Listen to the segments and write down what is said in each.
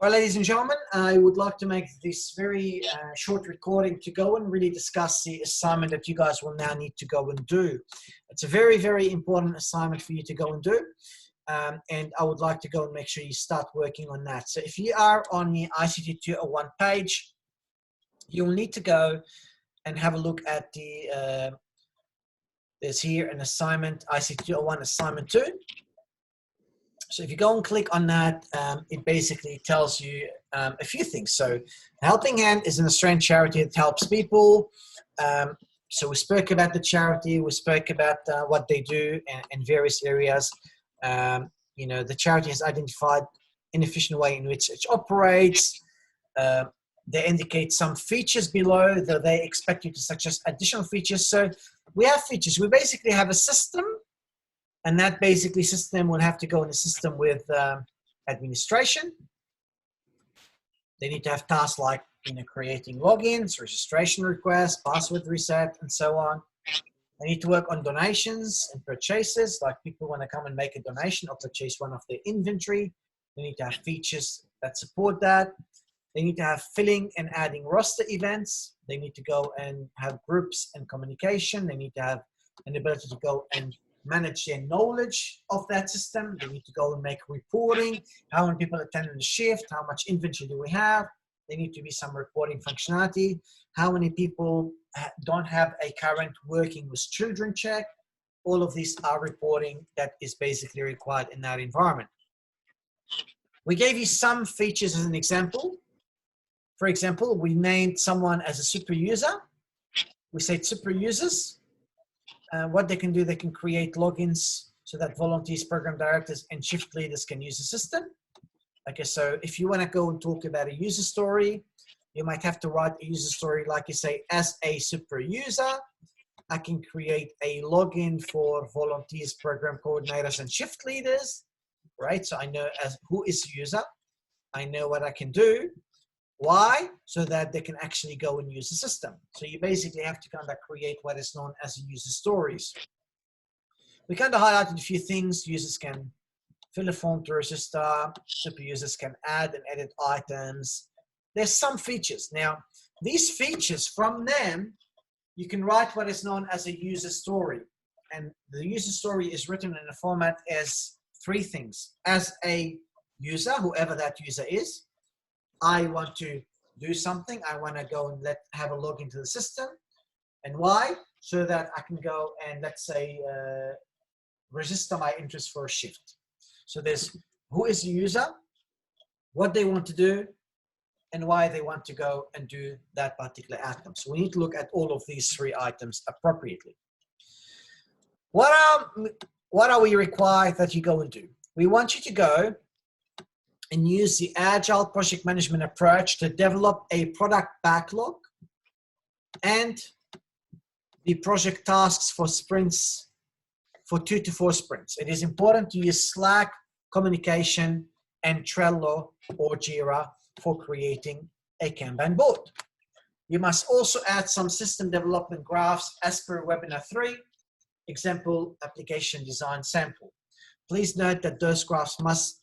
Well, ladies and gentlemen, I would like to make this very short recording to go and really discuss the assignment that you guys will now need to go and do. It's a very, very important assignment for you to go and do. And I would like to go and make sure you start working on that. So if you are on the ICT201 page, you'll need to go and have a look at the, there's here an assignment, ICT201 assignment 2. So if you go and click on that, it basically tells you a few things. So Helping Hand is an Australian charity that helps people. So we spoke about the charity, we spoke about what they do in various areas. You know, the charity has identified an efficient way in which it operates. They indicate some features below that they expect you to suggest additional features. So we have features. We basically have a system, and that basically system will have to go in a system with administration. They need to have tasks like creating logins, registration requests, password reset, and so on. They need to work on donations and purchases, like people want to come and make a donation or purchase one of their inventory. They need to have features that support that. They need to have filling and adding roster events. They need to go and have groups and communication. They need to have an ability to go and manage their knowledge of that system. They need to go and make reporting. How many people attended the shift? How much inventory do we have? There need to be some reporting functionality. How many people don't have a current working with children check? All of these are reporting that is basically required in that environment. We gave you some features as an example. For example, we named someone as a super user. We said super users. What they can do, they can create logins so that volunteers, program directors, and shift leaders can use the system. Okay, so if you want to go and talk about a user story, you might have to write a user story like you say, as a super user, I can create a login for volunteers, program coordinators, and shift leaders, right? So I know as who is the user, I know what I can do. Why? So that they can actually go and use the system. So you basically have to kind of create what is known as user stories. We kind of highlighted a few things. Users can fill a form to register. Super users can add and edit items. There's some features. Now, these features, from them, you can write what is known as a user story. And the user story is written in a format as three things. As a user, whoever that user is, I want to do something. I want to go and have a log into the system. And why? So that I can go and, let's say, register my interest for a shift. So there's who is the user, what they want to do, and why they want to go and do that particular outcome. So we need to look at all of these three items appropriately. What are we required that you go and do? We want you to go and use the Agile project management approach to develop a product backlog and the project tasks for sprints, for 2 to 4 sprints. It is important to use Slack, communication, and Trello or Jira for creating a Kanban board. You must also add some system development graphs as per webinar 3, example application design sample. Please note that those graphs must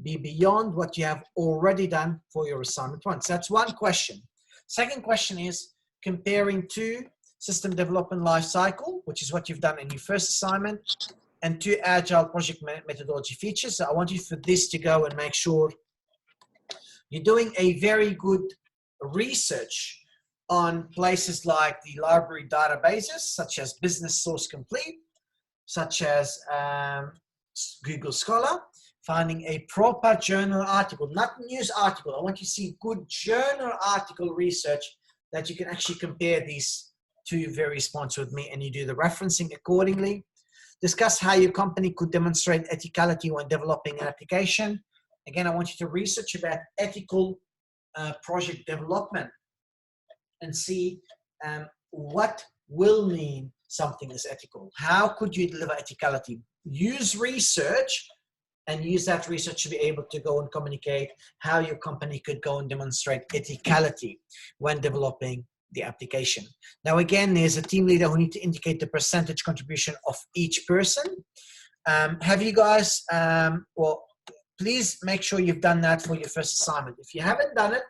be beyond what you have already done for your assignment 1. So that's one question. Second question is comparing 2 system development lifecycle, which is what you've done in your first assignment, and 2 agile project methodology features. So I want you for this to go and make sure you're doing a very good research on places like the library databases, such as Business Source Complete, such as Google Scholar, finding a proper journal article, not news article. I want you to see good journal article research that you can actually compare these 2 various points with me, and you do the referencing accordingly. Discuss how your company could demonstrate ethicality when developing an application. Again, I want you to research about ethical project development and see what will mean something is ethical. How could you deliver ethicality? Use research and use that research to be able to go and communicate how your company could go and demonstrate ethicality when developing the application. Now, again, there's a team leader who need to indicate the percentage contribution of each person. Have you guys, well, please make sure you've done that for your first assignment. If you haven't done it,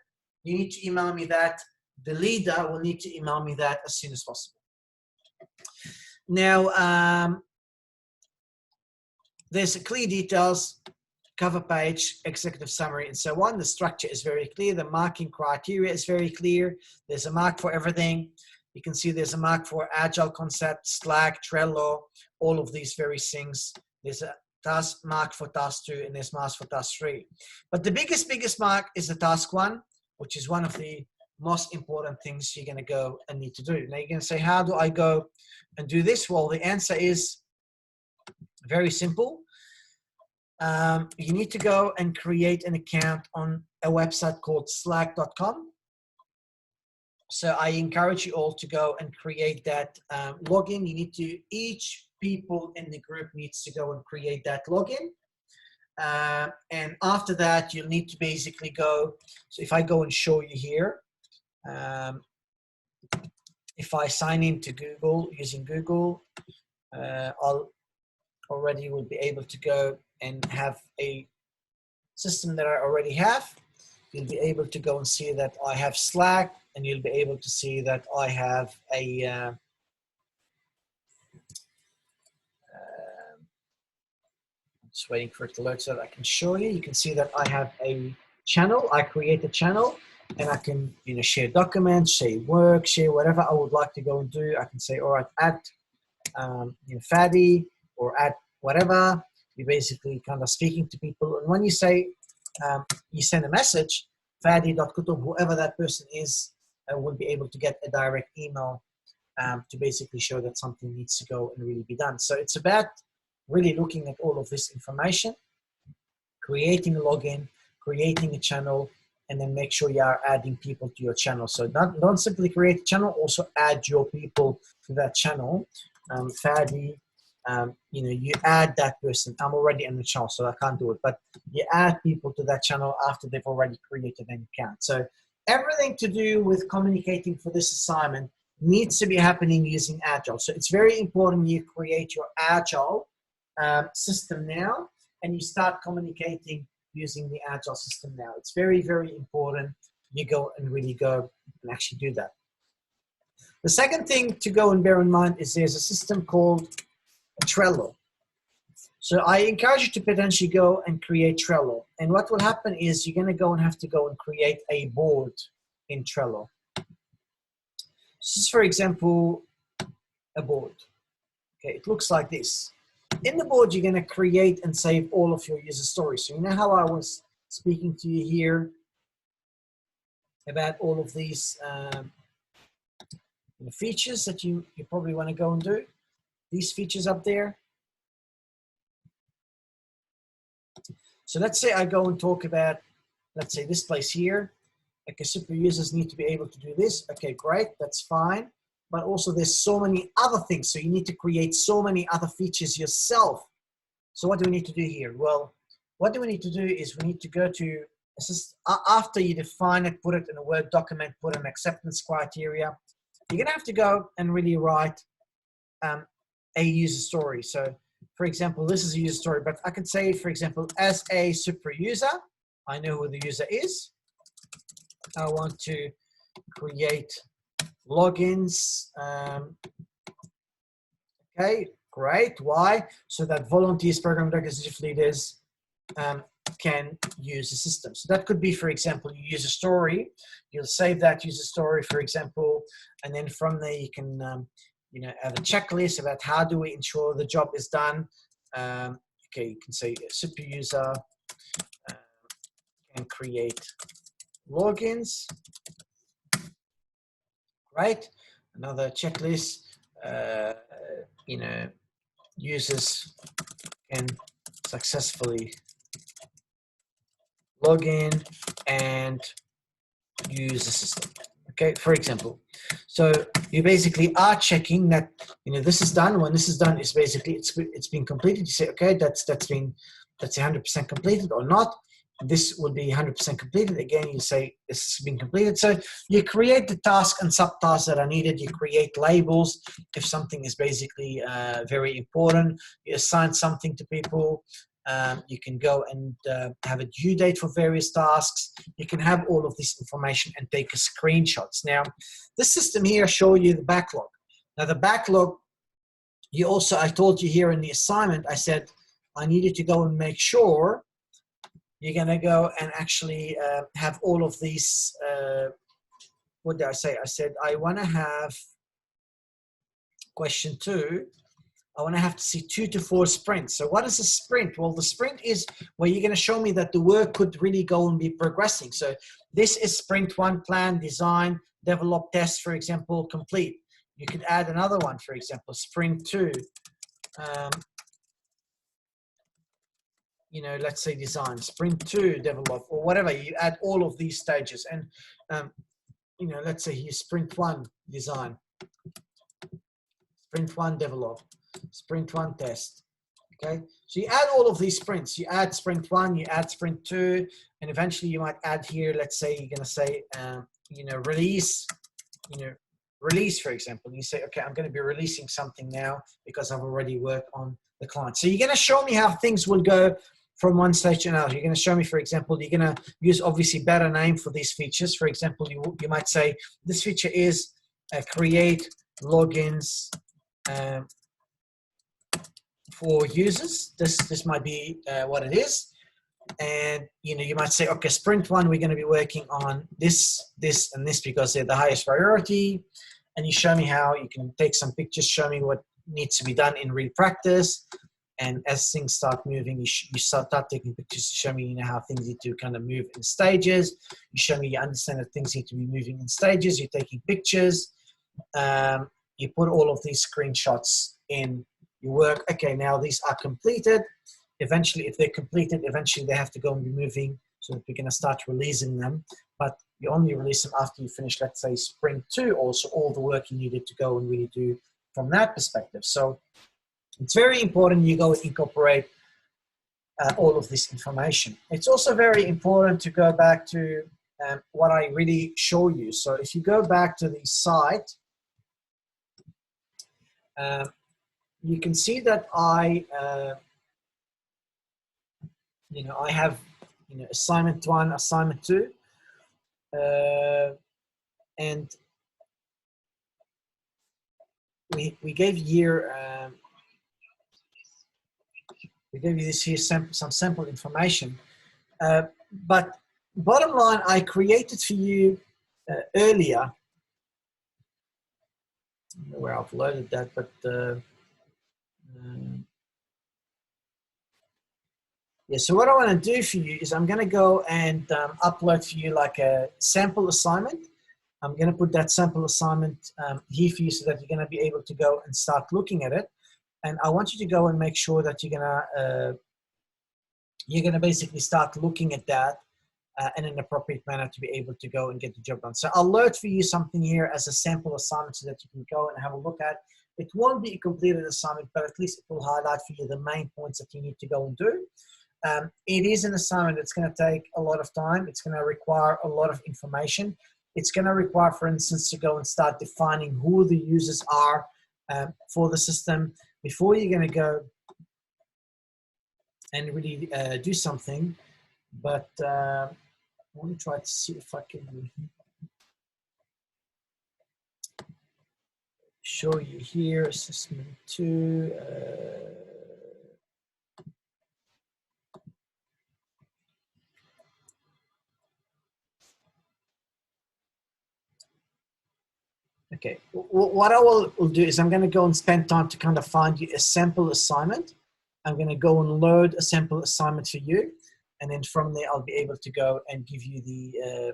you need to email me that. The leader will need to email me that as soon as possible. Now, there's clear details, cover page, executive summary, and so on. The structure is very clear. The marking criteria is very clear. There's a mark for everything. You can see there's a mark for Agile concept, Slack, Trello, all of these various things. There's a task mark for task 2, and there's marks for task 3. But the biggest mark is the task 1, which is one of the most important things you're going to go and need to do. Now you're going to say, how do I go and do this? Well, the answer is very simple. You need to go and create an account on a website called slack.com. So I encourage you all to go and create that login. You need to, each people in the group needs to go and create that login. And after that, you'll need to basically go. So if I go and show you here, if I sign into Google using Google, I'll already will be able to go and have a system that I already have. You'll be able to go and see that I have Slack, and you'll be able to see that I have a just waiting for it to load so that I can show you. You can see that I have a channel. I create a channel, and I can, you know, share documents, share work, share whatever I would like to go and do. I can say, all right, add you know, Fadi, or add whatever. You're basically kind of speaking to people. And when you say, you send a message, Fadi.kutub, whoever that person is, will be able to get a direct email to basically show that something needs to go and really be done. So it's about really looking at all of this information, creating a login, creating a channel, and then make sure you are adding people to your channel. So don't simply create a channel, also add your people to that channel. Fadi, you know, you add that person. I'm already in the channel, so I can't do it, but you add people to that channel after they've already created an account. So everything to do with communicating for this assignment needs to be happening using Agile. So it's very important you create your Agile system now, and you start communicating using the Agile system now. It's very, very important you go and really go and actually do that. The second thing to go and bear in mind is there's a system called Trello. So I encourage you to potentially go and create Trello. And what will happen is you're going to go and have to go and create a board in Trello. This is, for example, a board. Okay, it looks like this. In the board, you're going to create and save all of your user stories. So you know how I was speaking to you here about all of these features that you probably want to go and do? These features up there. So let's say I go and talk about, let's say, this place here. Okay, super users need to be able to do this. Okay, great, that's fine. But also there's so many other things. So you need to create so many other features yourself. So what do we need to do here? Well, what do we need to do is we need to go to, after you define it, put it in a Word document, put an acceptance criteria, you're gonna have to go and really write a user story. So for example, this is a user story, but I can say, for example, as a super user, I know who the user is. I want to create logins. Okay, great. Why? So that volunteers, program directors, executive leaders can use the system. So that could be, for example, you use a story. You'll save that user story, for example, and then from there you can you know, have a checklist about how do we ensure the job is done. Okay, you can say super user can create logins. Right, another checklist. You know, users can successfully log in and use the system. Okay, for example. So you basically are checking that, you know, this is done. When this is done, it's basically it's been completed. You say, okay, that's 100% completed or not. This would be 100% completed. Again, you say this has been completed. So you create the task and subtasks that are needed. You create labels if something is basically very important. You assign something to people. You can go and have a due date for various tasks. You can have all of this information and take screenshots. Now, this system here shows you the backlog. Now, the backlog, I told you here in the assignment, I said, I needed to go and make sure you're going to go and actually have all of these. What did I say? I said, I want to have question 2. I want to have to see 2 to 4 sprints. So what is a sprint? Well, the sprint is where you're going to show me that the work could really go and be progressing. So this is sprint 1, plan, design, develop, test, for example, complete. You could add another one, for example, sprint 2. You know, let's say design, sprint 2, develop, or whatever. You add all of these stages. And, you know, let's say here, sprint 1, design, sprint 1, develop, sprint 1, test. Okay, so you add all of these sprints. You add sprint 1, you add sprint 2, and eventually you might add here, let's say you're going to say, you know, release, for example. And you say, okay, I'm going to be releasing something now because I've already worked on the client. So you're going to show me how things will go from one stage to another. You're going to show me, for example, you're going to use obviously better name for these features. For example, you might say this feature is create logins for users. This might be what it is. And you know, you might say, okay, sprint 1, we're going to be working on this, and this because they're the highest priority. And you show me how you can take some pictures, show me what needs to be done in real practice. And as things start moving, you start taking pictures to show me, you know, how things need to kind of move in stages. You show me you understand that things need to be moving in stages. You're taking pictures. You put all of these screenshots in your work. Okay, now these are completed. Eventually, if they're completed, eventually they have to go and be moving so that we're going to start releasing them. But you only release them after you finish, let's say, sprint 2, also all the work you needed to go and really do from that perspective. So it's very important you go and incorporate all of this information. It's also very important to go back to what I really show you. So if you go back to the site, you can see that I have, assignment 1, assignment 2, and we gave you we gave you this here some sample information, but bottom line, I created for you earlier. I don't know where I've loaded that, but yeah, so what I want to do for you is I'm going to go and upload for you like a sample assignment. I'm going to put that sample assignment here for you so that you're going to be able to go and start looking at it. And I want you to go and make sure that you're going to basically start looking at that in an appropriate manner to be able to go and get the job done. So I'll load for you something here as a sample assignment so that you can go and have a look at. It won't be a completed assignment, but at least it will highlight for you the main points that you need to go and do. It is an assignment that's going to take a lot of time. It's going to require a lot of information. It's going to require, for instance, to go and start defining who the users are for the system before you're going to go and really do something. But I want to try to see if I can show you here, assessment 2. Okay, what I will do is I'm going to go and spend time to kind of find you a sample assignment. I'm going to go and load a sample assignment for you. And then from there, I'll be able to go and give you the,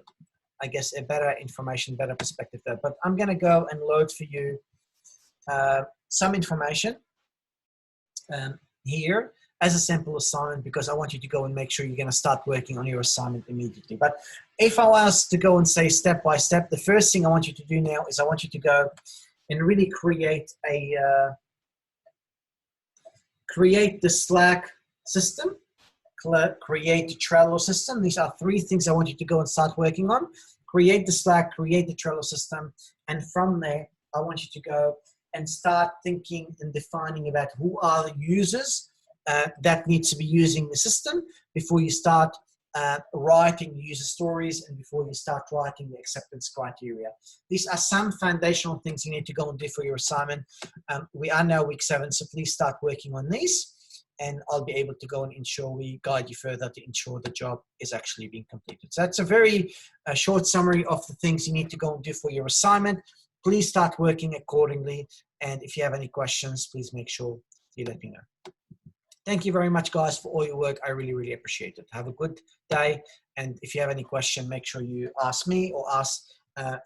I guess, a better information, better perspective there. But I'm going to go and load for you some information here as a sample assignment because I want you to go and make sure you're going to start working on your assignment immediately. But if I was to go and say step by step, the first thing I want you to do now is I want you to go and really create the Slack system, create the Trello system. These are 3 things I want you to go and start working on. Create the Slack, create the Trello system, and from there, I want you to go and start thinking and defining about who are the users that needs to be using the system before you start writing user stories and before you start writing the acceptance criteria. These are some foundational things you need to go and do for your assignment. We are now week 7, so please start working on these, and I'll be able to go and ensure we guide you further to ensure the job is actually being completed. So that's a very short summary of the things you need to go and do for your assignment. Please start working accordingly, and if you have any questions, please make sure you let me know. Thank you very much, guys, for all your work. I really, really appreciate it. Have a good day, and if you have any question, make sure you ask me or ask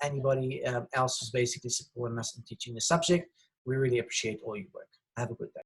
anybody else who's basically supporting us and teaching the subject. We really appreciate all your work. Have a good day.